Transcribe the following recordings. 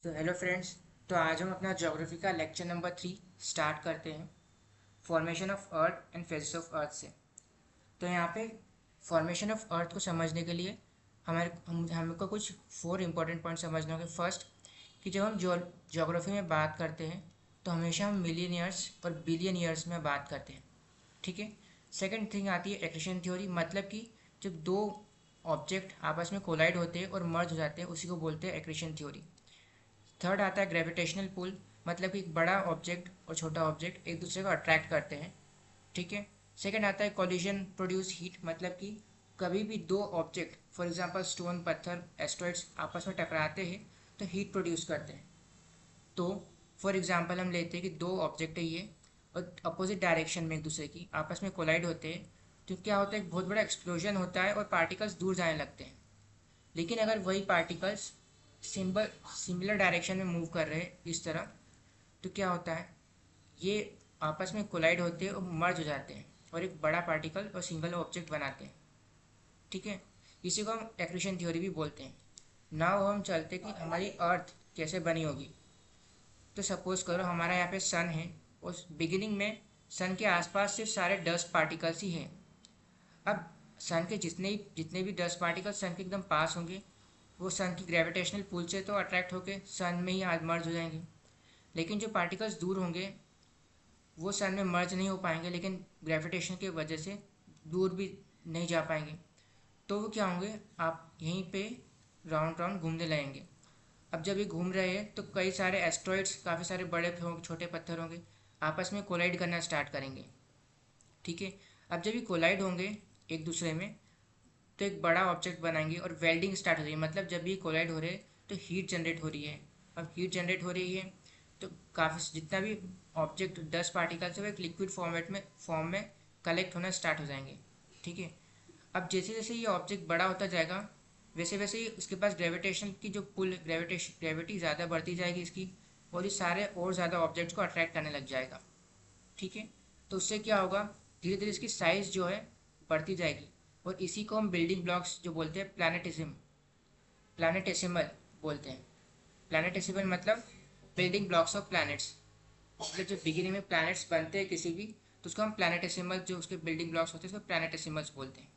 तो hello friends. तो आज हम अपना ज्योग्राफी का लेक्चर नंबर 3 स्टार्ट करते हैं, formation of earth and phases of earth से। तो यहाँ पे फॉर्मेशन ऑफ अर्थ को समझने के लिए हमको कुछ 4 इंपॉर्टेंट पॉइंट समझने होंगे। फर्स्ट, कि जब हम ज्योग्राफी में बात करते हैं तो हमेशा हम मिलियन ईयर्स और बिलियन ईयर्स में बात करते हैं, ठीक है। सेकंड थिंग आती है एक्रेशन थ्योरी, मतलब कि जब दो ऑब्जेक्ट आपस में कोलाइड होते हैं और मर्ज हो जाते हैं उसी को बोलते हैं एक्रेशन थ्योरी। थर्ड आता है ग्रेविटेशनल पुल, मतलब कि एक बड़ा ऑब्जेक्ट और छोटा ऑब्जेक्ट एक दूसरे को अट्रैक्ट करते हैं, ठीक है। सेकंड आता है कॉलिजन प्रोड्यूस हीट, मतलब कि कभी भी दो ऑब्जेक्ट, फॉर एग्जांपल स्टोन, पत्थर, एस्ट्रॉइड्स आपस में टकराते हैं तो हीट प्रोड्यूस करते हैं। तो फॉर एग्जांपल हम लेते हैं कि दो ऑब्जेक्ट है ये, और अपोजिट डायरेक्शन में एक दूसरे की आपस में कोलाइड होते हैं, तो क्या होता है, एक बहुत बड़ा एक्सप्लोजन होता है और पार्टिकल्स दूर जाने लगते हैं। लेकिन अगर वही पार्टिकल्स सिंबल सिमिलर डायरेक्शन में मूव कर रहे हैं इस तरह, तो क्या होता है, ये आपस में कोलाइड होते हैं और मर्ज हो जाते हैं और एक बड़ा पार्टिकल और सिंगल ऑब्जेक्ट बनाते हैं, ठीक है। इसी को हम एक्रेशन थ्योरी भी बोलते हैं। नाउ हम चलते कि हमारी अर्थ कैसे बनी होगी। तो सपोज करो हमारा यहाँ पे सन है, उस बिगिनिंग में सन के आसपास सिर्फ सारे डस्ट पार्टिकल्स ही हैं। अब सन के जितने भी डस्ट पार्टिकल्स सन के एकदम पास होंगे, वो सन की ग्रेविटेशनल पुल से तो अट्रैक्ट होके सन में ही मर्ज हो जाएंगे। लेकिन जो पार्टिकल्स दूर होंगे वो सन में मर्ज नहीं हो पाएंगे, लेकिन ग्रेविटेशन की वजह से दूर भी नहीं जा पाएंगे। तो वो क्या होंगे, आप यहीं पे राउंड राउंड घूमने लगेंगे। अब जब ये घूम रहे हैं तो कई सारे एस्ट्रॉइड्स, काफ़ी सारे बड़े होंगे, छोटे पत्थर होंगे, आपस में कोलाइड करना स्टार्ट करेंगे, ठीक है। अब जब ये कोलाइड होंगे एक दूसरे में तो एक बड़ा ऑब्जेक्ट बनाएंगे और वेल्डिंग स्टार्ट हो रही है, मतलब जब ये कोलाइड हो रहे हैं तो हीट जनरेट हो रही है। अब हीट जनरेट हो रही है तो काफ़ी जितना भी ऑब्जेक्ट 10 पार्टिकल्स है वो एक लिक्विड फॉर्म में कलेक्ट होना स्टार्ट हो जाएंगे, ठीक है। अब जैसे जैसे ये ऑब्जेक्ट बड़ा होता जाएगा वैसे वैसे ही उसके पास ग्रेविटेशन की जो पुल ग्रेविटी ज़्यादा बढ़ती जाएगी इसकी, और ये सारे और ज़्यादा ऑब्जेक्ट्स को अट्रैक्ट करने लग जाएगा, ठीक है। तो उससे क्या होगा, धीरे धीरे इसकी साइज़ जो है बढ़ती जाएगी, और इसी को हम बिल्डिंग ब्लॉक्स जो बोलते हैं प्लानिटेसिमल बोलते हैं। प्लानिटेसिमल मतलब बिल्डिंग ब्लॉक्स ऑफ प्लैनेट्स, मतलब जो बिगिनिंग में प्लैनेट्स बनते हैं किसी भी, तो उसको हम प्लानिटेसिमल, जो उसके बिल्डिंग ब्लॉक्स होते हैं उसको प्लानिटेसिमल्स बोलते हैं,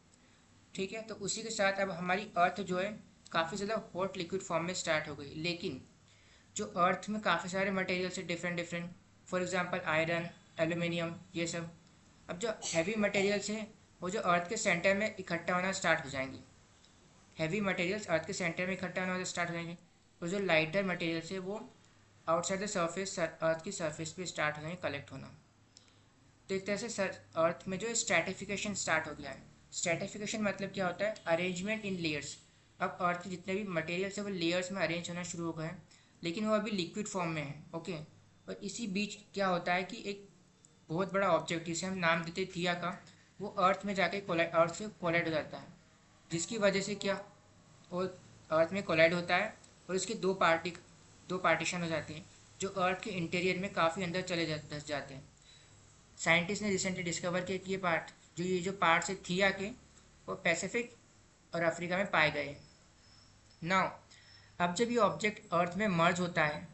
ठीक है। तो उसी के साथ अब हमारी अर्थ जो है काफ़ी ज़्यादा हॉट लिक्विड फॉर्म में स्टार्ट हो गई। लेकिन जो अर्थ में काफ़ी सारे मटेरियल्स है different different, for example iron, aluminium, ये सब। अब जो हैवी मटेरियल्स हैं वो जो अर्थ के सेंटर में इकट्ठा होना स्टार्ट हो जाएंगी, हैवी मटेरियल्स अर्थ के सेंटर में इकट्ठा होना स्टार्ट हो जाएंगे, और जो लाइटर मटेरियल्स है वो आउटसाइड द सरफेस, अर्थ की सरफेस पे स्टार्ट हो जाएंगे कलेक्ट होना। तो एक तरह से अर्थ में जो स्ट्रैटिफिकेशन स्टार्ट हो गया है। स्ट्रैटिफिकेशन मतलब क्या होता है, अरेंजमेंट इन लेयर्स। अब अर्थ के जितने भी मटेरियल्स है वो लेयर्स में अरेंज होना शुरू हो गए हैं, लेकिन वो अभी लिक्विड फॉर्म में है, ओके। और इसी बीच क्या होता है कि एक बहुत बड़ा ऑब्जेक्ट जिसे हम नाम देते थिया का, वो अर्थ में जाके अर्थ से कोलाइड हो जाता है, जिसकी वजह से क्या, वो अर्थ में कोलाइड होता है और इसके दो पार्टीशन हो जाते हैं जो अर्थ के इंटीरियर में काफ़ी अंदर धस जाते हैं। साइंटिस्ट ने रिसेंटली डिस्कवर किया कि ये जो पार्ट्स है थिया के, वो पैसिफिक और अफ्रीका में पाए गए हैं। नाउ अब जब ये ऑब्जेक्ट अर्थ में मर्ज होता है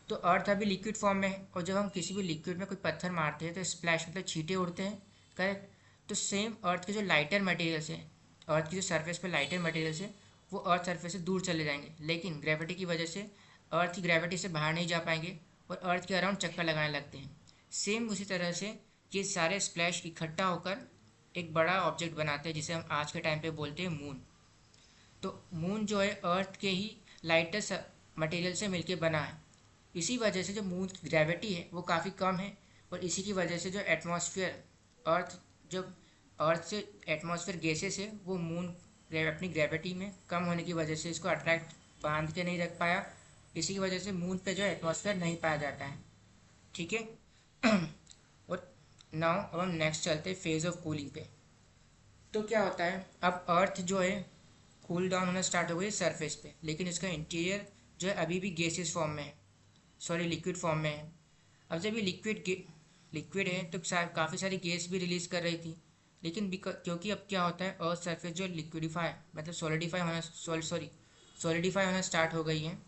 तो अर्थ अभी लिक्विड फॉर्म में है, और जब हम किसी भी लिक्विड में कोई पत्थर मारते हैं तो स्प्लैश मतलब छींटे उड़ते हैं, करेक्ट। तो सेम अर्थ के जो लाइटर मटेरियल्स हैं, अर्थ की जो सरफेस पे लाइटर मटेरियल्स है वो अर्थ सरफेस से दूर चले जाएंगे, लेकिन ग्रेविटी की वजह से अर्थ की ग्रेविटी से बाहर नहीं जा पाएंगे और अर्थ के अराउंड चक्कर लगाने लगते हैं। सेम उसी तरह से ये सारे स्प्लैश इकट्ठा होकर एक बड़ा ऑब्जेक्ट बनाते हैं जिसे हम आज के टाइम पे बोलते हैं मून। तो मून जो है अर्थ के ही लाइटर मटेरियल से मिलके बना है। इसी वजह से जो मून की ग्रेविटी है वो काफ़ी कम है, और इसी की वजह से जो एटमॉस्फेयर अर्थ जब अर्थ से एटमॉस्फेयर गैसेस है वो मून अपनी ग्रेविटी में कम होने की वजह से इसको अट्रैक्ट बांध के नहीं रख पाया। इसी की वजह से मून पे जो एटमॉस्फेयर नहीं पाया जाता है, ठीक है। और नाउ अब हम नेक्स्ट चलते हैं फेज ऑफ कूलिंग पे। तो क्या होता है, अब अर्थ जो है कूल डाउन होना स्टार्ट हो गई सरफेस पे, लेकिन इसका इंटीरियर जो है अभी भी गैसेस फॉर्म में है, सॉरी लिक्विड फॉर्म में है। अब जब ये लिक्विड है तो काफ़ी सारी गैस भी रिलीज़ कर रही थी, लेकिन क्योंकि अब क्या होता है, अर्थ सरफेस जो लिक्विडिफाई मतलब सॉलिडिफाई होना स्टार्ट हो गई है,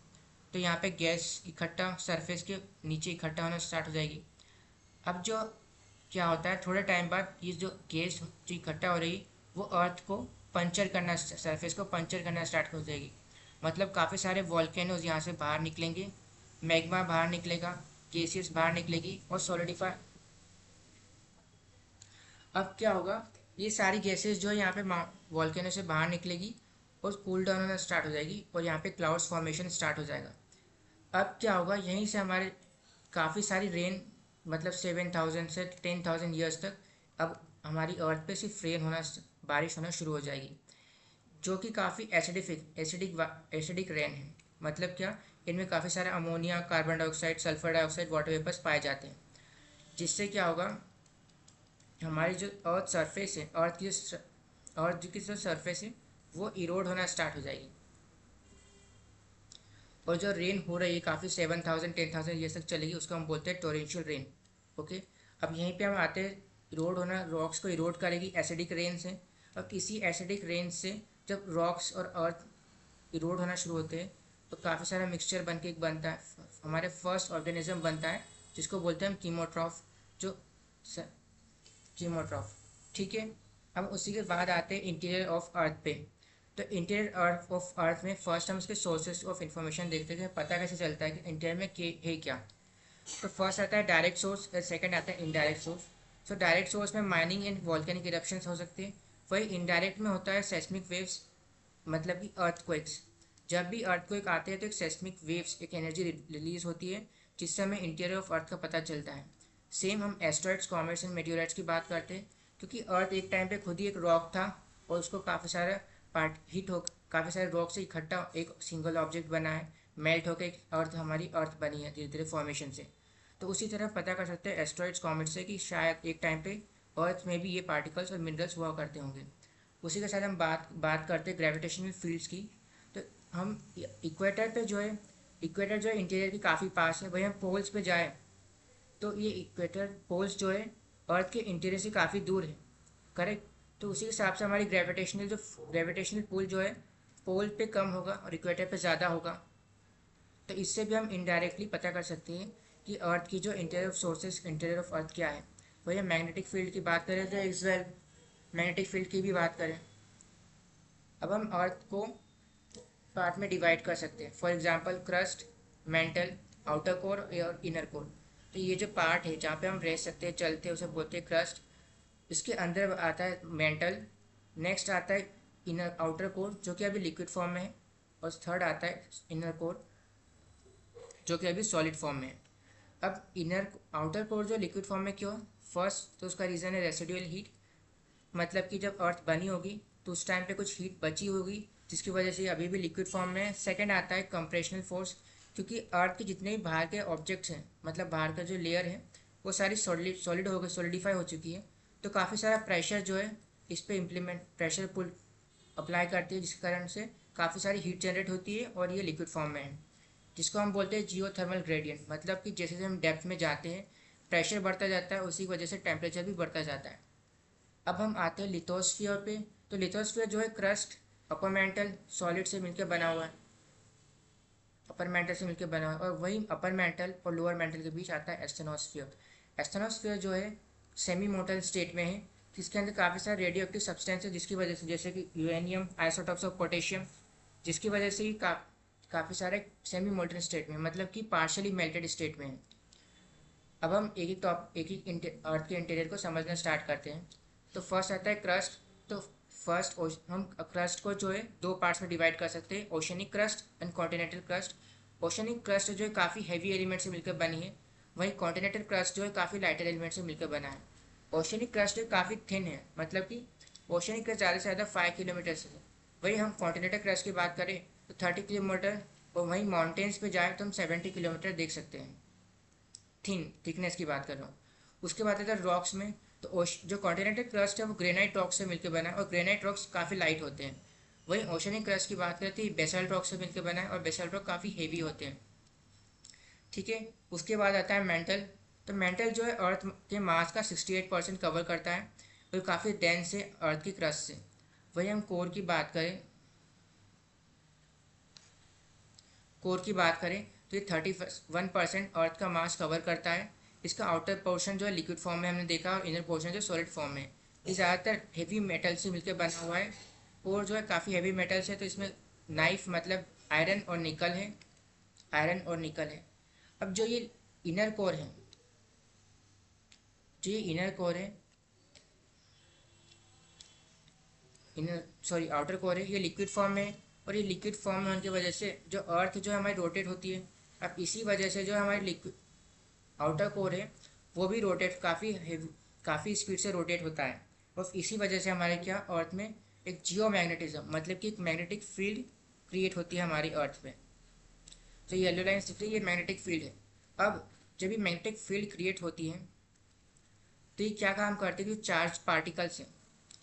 तो यहाँ पे गैस इकट्ठा सरफेस के नीचे इकट्ठा होना स्टार्ट हो जाएगी। अब जो क्या होता है, थोड़े टाइम बाद ये जो गैस जो इकट्ठा हो रही वो अर्थ को पंचर करना, सरफेस को पंचर करना स्टार्ट हो जाएगी। मतलब काफ़ी सारे वॉल्केनोज यहाँ से बाहर निकलेंगे, मैग्मा बाहर निकलेगा, गैसेस बाहर निकलेगी और सॉलिडिफाई। अब क्या होगा, ये सारी गैसेस जो है यहाँ पे वॉल्केनो से बाहर निकलेगी और कूल डाउन होना स्टार्ट हो जाएगी और यहाँ पे क्लाउड्स फॉर्मेशन स्टार्ट हो जाएगा। अब क्या होगा, यहीं से हमारे काफ़ी सारी रेन, मतलब 7,000 से 10,000 ईयर्स तक अब हमारी अर्थ पे सिर्फ रेन होना, बारिश होना शुरू हो जाएगी, जो कि काफ़ी एसिडिक रेन है। मतलब क्या, इनमें काफ़ी सारा ammonia, carbon dioxide, sulphur dioxide, water vapours पाए जाते हैं। जिससे क्या होगा, हमारी जो अर्थ सरफेस है, अर्थ की जो सरफेस है वो इरोड होना स्टार्ट हो जाएगी। और जो रेन हो रही है काफ़ी 7,000 10,000 ईयर्स तक चलेगी, उसको हम बोलते हैं टोरेंशियल रेन। ओके, अब यहीं पे हम आते हैं, इरोड होना, रॉक्स को इरोड करेगी एसिडिक रेन से। और इसी एसिडिक रेन से जब रॉक्स और अर्थ इरोड होना शुरू होते हैं तो काफ़ी सारा मिक्सचर बन के एक बनता है, हमारे फर्स्ट ऑर्गेनिज्म बनता है जिसको बोलते हैं हम कीमोट्रॉफ, जो कीमोट्रॉफ। ठीक है, हम उसी के बाद आते हैं इंटीरियर ऑफ अर्थ पे। तो इंटीरियर अर्थ ऑफ अर्थ में फर्स्ट हम इसके सोर्सेज ऑफ इंफॉर्मेशन देखते हैं कि पता कैसे चलता है कि इंटीरियर में है क्या। तो फर्स्ट आता है डायरेक्ट सोर्स, सेकंड आता है indirect source. So direct source में माइनिंग एंड वॉल्केनिक इरप्शंस हो सकते हैं, वही इनडायरेक्ट में होता है सेस्मिक वेव्स, मतलब कि अर्थक्वेक्स। जब भी अर्थक्वेक आते हैं तो एक सेस्मिक वेव्स, एक एनर्जी रिलीज होती है जिससे हमें इंटीरियर ऑफ अर्थ का पता चलता है। सेम हम एस्ट्रॉइड्स, कॉमेट्स एंड मेटेओराइट्स की बात करते हैं, क्योंकि अर्थ एक टाइम पे खुद ही एक रॉक था और उसको काफ़ी सारा पार्ट हिट हो, काफ़ी सारे रॉक से इकट्ठा एक सिंगल ऑब्जेक्ट बना है, मेल्ट होकर एक अर्थ, हमारी अर्थ बनी है धीरे धीरे फॉर्मेशन से। तो उसी तरह पता कर सकते हैं एस्ट्रॉइड्स, कॉमेट्स से कि शायद एक टाइम पे अर्थ में भी ये पार्टिकल्स और मिनरल्स हुआ करते होंगे। उसी के साथ हम बात करते हैं ग्रेविटेशनल फील्ड्स की। तो हम इक्वेटर पे जो है, इक्वेटर जो है इंटीरियर के काफ़ी पास है, वही हम पोल्स पे जाए तो ये इक्वेटर पोल्स जो है अर्थ के इंटीरियर से काफ़ी दूर है, करेक्ट। तो उसी हिसाब से हमारी ग्रेविटेशनल पुल जो है पोल पे कम होगा और इक्वेटर पे ज़्यादा होगा। तो इससे भी हम इनडायरेक्टली पता कर सकते हैं कि अर्थ की जो interior of sources, interior of earth क्या है। वही हम मैग्नेटिक फील्ड की बात करें तो एक्सवेल मैग्नेटिक फील्ड की भी बात करें। अब हम अर्थ को पार्ट में डिवाइड कर सकते हैं, for example crust, mental, outer core और इनर कोर। तो ये जो पार्ट है जहाँ पे हम रह सकते हैं, चलते हैं, उसे बोलते हैं क्रस्ट। इसके अंदर आता है मेंटल, नेक्स्ट आता है इनर आउटर कोर जो कि अभी लिक्विड फॉर्म में है, और थर्ड आता है इनर कोर जो कि अभी सॉलिड फॉर्म में है। अब इनर आउटर कोर जो लिक्विड फॉर्म में क्यों, फर्स्ट तो उसका रीज़न है रेसिडुअल हीट, मतलब कि जब अर्थ बनी होगी तो उस टाइम पे कुछ हीट बची होगी जिसकी वजह से अभी भी लिक्विड फॉर्म में है। सेकंड आता है कंप्रेशनल फोर्स, क्योंकि अर्थ के जितने भी बाहर के ऑब्जेक्ट्स हैं, मतलब बाहर का जो लेयर है वो सारी सॉलिड हो गई, सॉलिडिफाई हो चुकी है। तो काफ़ी सारा प्रेशर जो है इस पर इम्प्लीमेंट, प्रेशर पुल अप्लाई करती है, जिसके कारण से काफ़ी सारी हीट जनरेट होती है और ये लिक्विड फॉर्म में है, जिसको हम बोलते हैं जियोथर्मल ग्रेडियंट। मतलब कि जैसे जैसे हम डेप्थ में जाते हैं प्रेशर बढ़ता जाता है, उसी वजह से टेम्परेचर भी बढ़ता जाता है। अब हम आते हैं लिथोस्फीयर पे। तो लिथोस्फीयर जो है क्रस्ट, अपर मेंटल, सॉलिड से मिलकर बना हुआ है, अपर मेंटल से मिलकर बना हुआ है, और वही अपर मेंटल और लोअर मेंटल के बीच आता है एस्थेनोस्फीयर। एस्थेनोस्फीयर जो है सेमी मोटल स्टेट में है, जिसके अंदर काफ़ी सारे रेडियो एक्टिव सब्सटेंस है, जिसकी वजह से, जैसे कि यूरेनियम, आइसोटॉप्स ऑफ पोटेशियम, जिसकी वजह से ही काफ़ी सारे सेमी मोल्टन स्टेट में, मतलब कि पार्शली मेल्टेड स्टेट में है। अब हम एक ही अर्थ के इंटीरियर को समझना स्टार्ट करते हैं। तो फर्स्ट आता है क्रस्ट। तो फर्स्ट हम क्रस्ट को जो है दो पार्ट्स में डिवाइड कर सकते हैं, oceanic crust and continental crust. Oceanic crust जो है काफ़ी हैवी एलिमेंट से मिलकर बनी है, वहीं कॉन्टिनेंटल क्रस्ट जो है काफ़ी लाइटर एलिमेंट से मिलकर बना है। ओशनिक क्रस्ट काफ़ी थिन है, मतलब कि ओशनिक क्रस्ट ज़्यादा से ज़्यादा 5 किलोमीटर से है। वहीं हम कॉन्टिनेंटल क्रस्ट की बात करें तो 30 किलोमीटर, और वहीं माउंटेन्स पे जाए तो हम 70 किलोमीटर देख सकते हैं, थिकनेस की बात कर रहा हूँ। उसके बाद आता है रॉक्स में। तो जो कॉन्टिनेंटल क्रस्ट है वो ग्रेनाइट रॉक से मिलकर बना है, और ग्रेनाइट रॉक्स काफ़ी लाइट होते हैं। वहीं ओशनिक क्रस्ट की बात करते हैं बेसाल्ट रॉक से मिलकर बना है, और बेसाल्ट रॉक काफ़ी हेवी होते हैं। ठीक है, उसके बाद आता है मेंटल। तो मेंटल जो है अर्थ के मास का 68% कवर करता है, और काफ़ी डेंस है अर्थ की क्रस्ट से। वहीं हम कोर की बात करें, कोर की बात करें तो ये 31% अर्थ का मास कवर करता है। इसका आउटर पोर्शन जो है लिक्विड फॉर्म में हमने देखा और इनर पोर्शन जो सॉलिड फॉर्म में है। ये ज़्यादातर हेवी मेटल से मिलकर बना हुआ है और जो है काफ़ी हेवी मेटल्स है, तो इसमें नाइफ मतलब आयरन और निकल है, आयरन और निकल है। अब जो ये इनर कोर है, जो ये इनर कोर है, इनर सॉरी आउटर कोर है, ये लिक्विड फॉर्म में है और ये लिक्विड फॉर्म में होने की वजह से जो अर्थ जो हमारी रोटेट होती है। अब इसी वजह से जो हमारी लिक्विड आउटर कोर है वो भी रोटेट काफ़ी स्पीड से रोटेट होता है और इसी वजह से हमारे क्या अर्थ में एक जियो मैग्नेटिज्म मतलब कि एक मैग्नेटिक फील्ड क्रिएट होती है हमारी अर्थ पे। तो ये येलो लाइन दिख रही है, ये मैग्नेटिक फील्ड है। अब जब ये मैग्नेटिक फील्ड क्रिएट होती है तो ये क्या काम करती है, जो चार्ज पार्टिकल्स हैं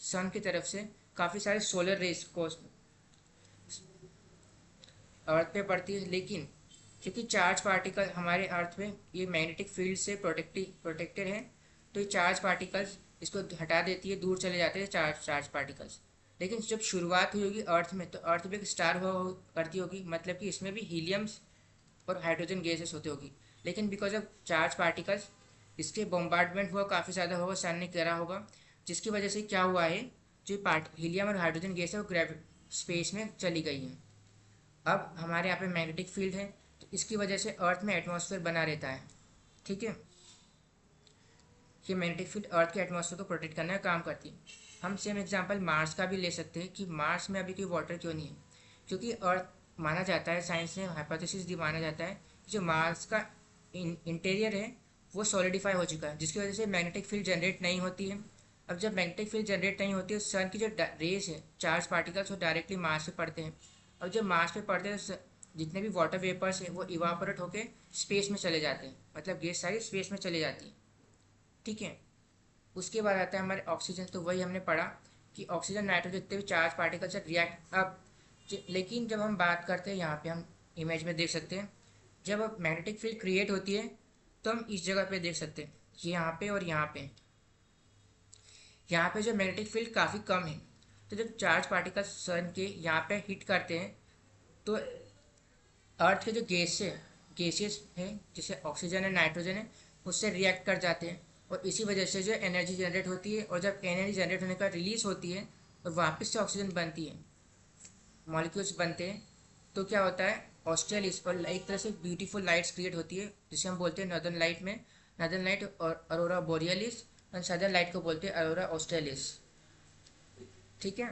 सन की तरफ से काफ़ी सारे सोलर रेज को अर्थ पे पड़ती है, लेकिन क्योंकि चार्ज पार्टिकल हमारे अर्थ में ये मैग्नेटिक फील्ड से प्रोटेक्टेड है, तो ये चार्ज पार्टिकल्स इसको हटा देती है, दूर चले जाते हैं चार्ज पार्टिकल्स। लेकिन जब शुरुआत हुई होगी अर्थ में, तो अर्थ भी एक स्टार हुआ करती होगी, मतलब कि इसमें भी हीलियम्स और हाइड्रोजन गैसेस होती होगी। लेकिन बिकॉज ऑफ चार्ज पार्टिकल्स इसके बॉम्बार्डमेंट हुआ, काफ़ी ज़्यादा हुआ, सन ने करा होगा, जिसकी वजह से क्या हुआ है, जो हीलियम और हाइड्रोजन गैस है वो स्पेस में चली गई है। अब हमारे यहाँ पे मैग्नेटिक फील्ड है, तो इसकी वजह से अर्थ में एटमॉस्फेयर बना रहता है। ठीक है, ये मैग्नेटिक फील्ड अर्थ के एटमॉस्फेयर को प्रोटेक्ट करने का काम करती है। हम सेम एग्जांपल मार्स का भी ले सकते हैं कि मार्स में अभी कोई वाटर क्यों नहीं है, क्योंकि अर्थ माना जाता है, साइंस ने हाइपोथेसिस दी, माना जाता है जो मार्स का इंटीरियर है वो सॉलिडिफाई हो चुका है, जिसकी वजह से मैग्नेटिक फील्ड जनरेट नहीं होती है। अब जब मैग्नेटिक फील्ड जनरेट नहीं होती है, सन की जो रेस है, चार्ज पार्टिकल्स, वो डायरेक्टली मार्स पे पड़ते हैं। और जब मार्स पे पड़ते हैं तो जितने भी वाटर वेपर्स हैं वो इवापोरेट होके स्पेस में चले जाते हैं, मतलब गैस सारी स्पेस में चली जाती है। ठीक है, उसके बाद आता है हमारे ऑक्सीजन। तो वही हमने पढ़ा कि ऑक्सीजन नाइट्रोजन जितने भी चार्ज पार्टिकल से रिएक्ट। अब लेकिन जब हम बात करते हैं, यहाँ पे हम इमेज में देख सकते हैं, जब अब मैग्नेटिक फील्ड क्रिएट होती है तो हम इस जगह पे देख सकते हैं, ये यहाँ पे और यहाँ पे, यहाँ पे जो मैग्नेटिक फील्ड काफ़ी कम है। तो जब चार्ज पार्टिकल सन के यहाँ पे हिट करते हैं तो अर्थ के जो गैसेस हैं, जैसे ऑक्सीजन है, नाइट्रोजन है, उससे रिएक्ट कर जाते हैं और इसी वजह से जो एनर्जी जनरेट होती है। और जब एनर्जी जनरेट होने का रिलीज होती है और वापस से ऑक्सीजन बनती है, मॉलिक्यूल्स बनते हैं, तो क्या होता है, ऑस्ट्रेलिस और एक तरह से ब्यूटीफुल लाइट्स क्रिएट होती है, जिसे हम बोलते हैं नॉर्दर्न लाइट में नॉर्दर्न लाइट और अरोरा बोरियलिस, और सदर्न लाइट को बोलते हैं अरोरा ऑस्ट्रेलिस। ठीक है,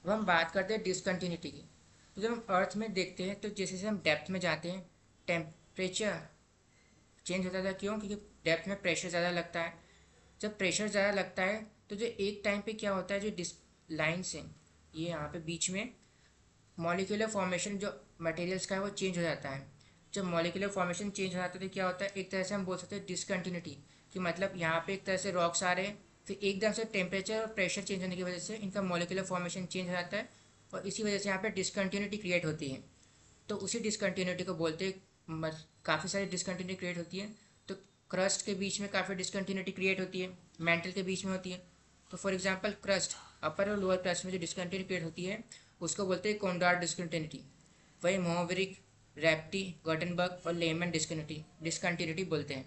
अब हम बात करते हैं डिसकंटिन्यूटी की। तो जब हम अर्थ में देखते हैं तो जैसे जैसे हम डेप्थ में जाते हैं टेम्परेचर चेंज होता था। क्यों? क्योंकि डेप्थ में प्रेशर ज़्यादा लगता है। जब प्रेशर ज़्यादा लगता है तो जो एक टाइम पे क्या होता है, जो लाइन्स हैं ये यहाँ पे बीच में, मॉलिक्यूलर फॉर्मेशन जो मटेरियल्स का है वो चेंज हो जाता है। जब मॉलिक्यूलर फॉर्मेशन चेंज हो जाता है तो क्या होता है, एक तरह से हम बोल सकते हैं डिसकंटिन्यूटी, कि मतलब यहाँ पे एक तरह से रॉक्स आ रहे हैं, फिर एकदम से टेम्परेचर और प्रेशर चेंज होने की वजह से इनका मॉलिक्यूलर फॉर्मेशन चेंज हो जाता है और इसी वजह से यहाँ पे डिसकंटिन्यूटी क्रिएट होती है। तो उसी डिसकंटिन्यूटी को बोलते हैं, काफ़ी सारी डिसकंटिन्यूटी क्रिएट होती है। तो क्रस्ट के बीच में काफ़ी डिसकंटिन्यूटी क्रिएट होती है, मेंटल के बीच में होती है। तो फॉर एग्जांपल क्रस्ट, अपर और लोअर क्रस्ट में जो डिसकंटिन्यूटी क्रिएट होती है उसको बोलते हैं कोंडार डिसकंटिन्यूटी। वही मोहवरिक, रैप्टी, गॉटनबर्ग और लेमन डिसकंटिन्यूटी बोलते हैं।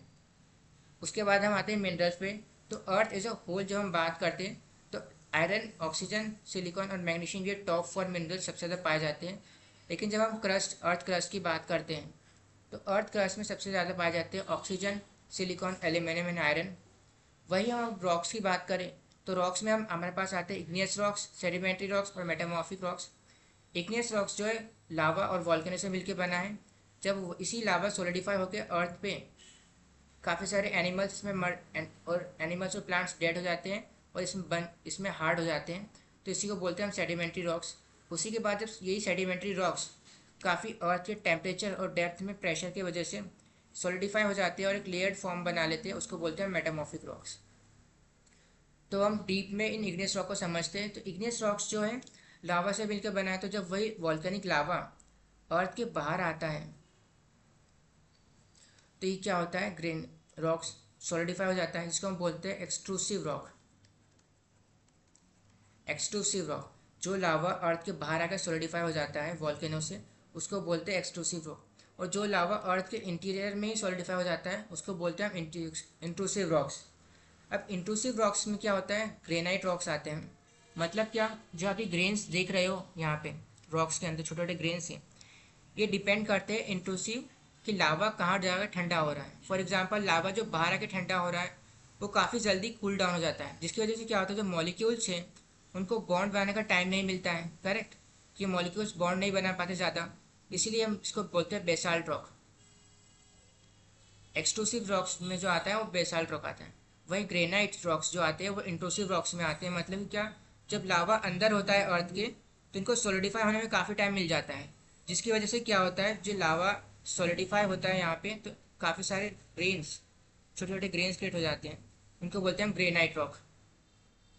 उसके बाद हम आते हैं मिनरल्स पे। तो अर्थ एज अ होल जब हम बात करते हैं तो आयरन, ऑक्सीजन, सिलिकॉन और मैग्नीशियम ये टॉप 4 मिनरल सबसे ज़्यादा पाए जाते हैं। लेकिन जब हम अर्थ क्रस्ट की बात करते हैं तो अर्थ क्रस्ट में सबसे ज़्यादा पाए जाते हैं oxygen, silicon, aluminium and iron. वही हम रॉक्स की बात करें तो रॉक्स में हमारे पास आते हैं इग्नियस रॉक्स, सेडिमेंट्री रॉक्स और मेटामॉर्फिक रॉक्स। इग्नियस रॉक्स जो है लावा और वॉल्केनो से मिलकर बना है। जब इसी लावा सोलिडिफाई होकर अर्थ पे काफ़ी सारे एनिमल्स में और एनिमल्स और प्लांट्स डेड हो जाते हैं और इसमें हार्ड हो जाते हैं, तो इसी को बोलते हैं हम सेडिमेंट्री रॉक्स। उसी के बाद जब यही सेडिमेंट्री रॉक्स काफ़ी अर्थ के टेम्परेचर और डेप्थ में प्रेशर की वजह से सॉलिडिफाई हो जाते हैं और एक लेयर्ड फॉर्म बना लेते हैं, उसको बोलते हैं मेटामॉर्फिक रॉक्स। तो हम डीप में इन इग्नियस रॉक को समझते हैं। तो इग्नियस रॉक्स जो है लावा से मिलकर बना है। तो जब वही वॉल्केनिक लावा अर्थ के बाहर आता है तो ये क्या होता है, ग्रेन रॉक्स सॉलिडिफाई हो जाता है, जिसको हम बोलते हैं एक्सट्रूसिव रॉक। एक्सट्रूसिव रॉक जो लावा अर्थ के बाहर आकर सॉलिडिफाई हो जाता है वॉल्केनो से, उसको बोलते हैं एक्सट्रूसिव रॉक। और जो लावा अर्थ के इंटीरियर में ही सॉलिडिफाई हो जाता है उसको बोलते हैं हम इंट्रूसिव रॉक्स। अब इंट्रूसिव रॉक्स में क्या होता है, ग्रेनाइट रॉक्स आते हैं। मतलब क्या, जो अभी ग्रेन्स देख रहे हो यहाँ पे रॉक्स के अंदर छोटे छोटे ग्रेन्स हैं, ये डिपेंड करते हैं इंट्रूसिव कि लावा कहाँ जाकर ठंडा हो रहा है। फॉर एग्जांपल लावा जो बाहर आके ठंडा हो रहा है वो काफ़ी जल्दी कूल डाउन हो जाता है, जिसकी वजह से क्या होता है, जो मॉलिक्यूल्स हैं उनको बॉन्ड बनाने का टाइम नहीं मिलता है, करेक्ट, कि मॉलिक्यूल्स बॉन्ड नहीं बना पाते ज़्यादा, इसीलिए हम इसको बोलते हैं बेसाल्ट रॉक। एक्सट्रूसिव रॉक्स में जो आता है वो बेसाल्ट रॉक आता है। वहीं ग्रेनाइट रॉक्स जो आते हैं वो इंट्रूसिव रॉक्स में आते हैं। मतलब क्या, जब लावा अंदर होता है अर्थ के तो इनको सॉलिडिफाई होने में काफ़ी टाइम मिल जाता है, जिसकी वजह से क्या होता है, जो लावा सॉलिडिफाई होता है यहाँ पे तो काफ़ी सारे ग्रेन्स, छोटे छोटे ग्रेन्स क्रिएट हो जाते हैं, उनको बोलते हैं हम ग्रेनाइट रॉक।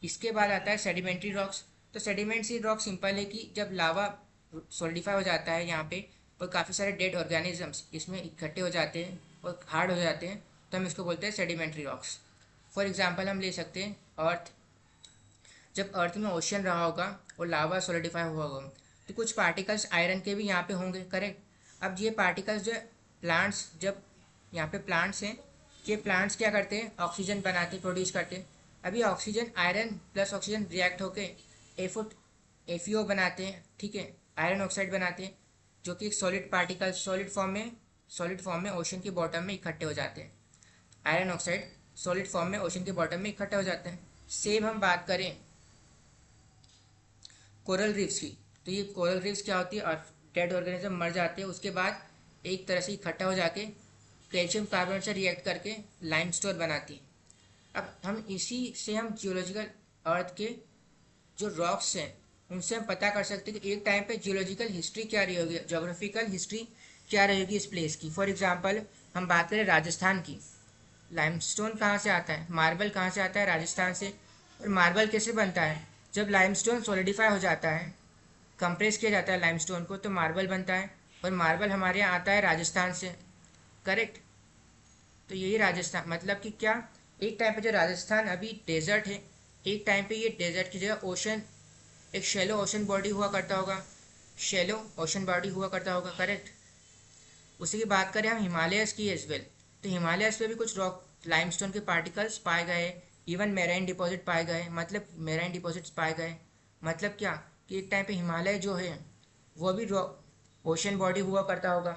इसके बाद आता है सेडिमेंट्री रॉक्स। तो सेडिमेंट्री रॉक सिंपल है कि जब लावा सॉलिडिफाई हो जाता है यहाँ पे और काफ़ी सारे डेड ऑर्गेनिजम्स इसमें इकट्ठे हो जाते हैं और हार्ड हो जाते हैं, तो हम इसको बोलते हैं सेडिमेंट्री रॉक्स। फॉर एग्जांपल हम ले सकते हैं अर्थ। जब अर्थ में ओशन रहा होगा और लावा सॉलिडिफाई हुआ होगा तो कुछ पार्टिकल्स आयरन के भी यहाँ पे होंगे, करेक्ट। अब ये पार्टिकल्स जो प्लांट्स, जब यहाँ पे प्लांट्स हैं, ये प्लांट्स क्या करते हैं, ऑक्सीजन बनाते, प्रोड्यूस करते हैं। अभी oxygen, iron plus oxygen react होके एफीओ बनाते हैं, ठीक है, आयरन ऑक्साइड बनाते हैं, जो कि एक सॉलिड पार्टिकल सॉलिड फॉर्म में ओशन के बॉटम में इकट्ठे हो जाते हैं। आयरन ऑक्साइड सॉलिड फॉर्म में ओशन के बॉटम में इकट्ठे हो जाते हैं। सेम हम बात करें कोरल रीफ्स की, तो ये कोरल रीफ्स क्या होती है, और डेड ऑर्गेनिज्म मर जाते हैं उसके बाद एक तरह से इकट्ठा हो जाके कैल्शियम कार्बोनेट से रिएक्ट करके लाइमस्टोन बनाती है। अब हम इसी से हम जियोलॉजिकल अर्थ के जो रॉक्स हैं उनसे हम पता कर सकते हैं कि एक टाइम पे जियोलॉजिकल हिस्ट्री क्या रही होगी, जोग्राफिकल हिस्ट्री क्या रहेगी इस प्लेस की। फॉर एग्जांपल हम बात करें राजस्थान की, लाइमस्टोन कहाँ से आता है, मार्बल कहाँ से आता है, राजस्थान से। और मार्बल कैसे बनता है, जब लाइमस्टोन सॉलिडिफाई हो जाता है, कंप्रेस किया जाता है लाइमस्टोन को, तो मार्बल बनता है। और मार्बल हमारे यहाँ आता है राजस्थान से, करेक्ट। तो यही राजस्थान, मतलब कि क्या, एक टाइम पे जो राजस्थान अभी डेजर्ट है, एक टाइम पे ये डेजर्ट की जगह ओशन, एक शैलो ओशन बॉडी हुआ करता होगा, शैलो ओशन बॉडी हुआ करता होगा, करेक्ट। उसी की बात करें हम हिमालयस की एज वेल, तो हिमालयस पे भी कुछ रॉक लाइमस्टोन के पार्टिकल्स पाए गए, इवन मेराइन डिपॉजिट पाए गए, मतलब मेराइन डिपॉजिट्स पाए गए। मतलब क्या, कि एक टाइम पे हिमालय जो है वो भी ओशन बॉडी हुआ करता होगा।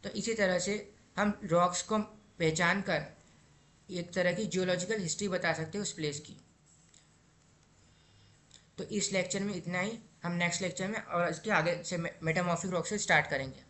तो इसी तरह से हम रॉक्स को पहचान कर एक तरह की जियोलॉजिकल हिस्ट्री बता सकते हैं उस प्लेस की। तो इस लेक्चर में इतना ही, हम नेक्स्ट लेक्चर में और इसके आगे से मेटामॉर्फिक रॉक से स्टार्ट करेंगे।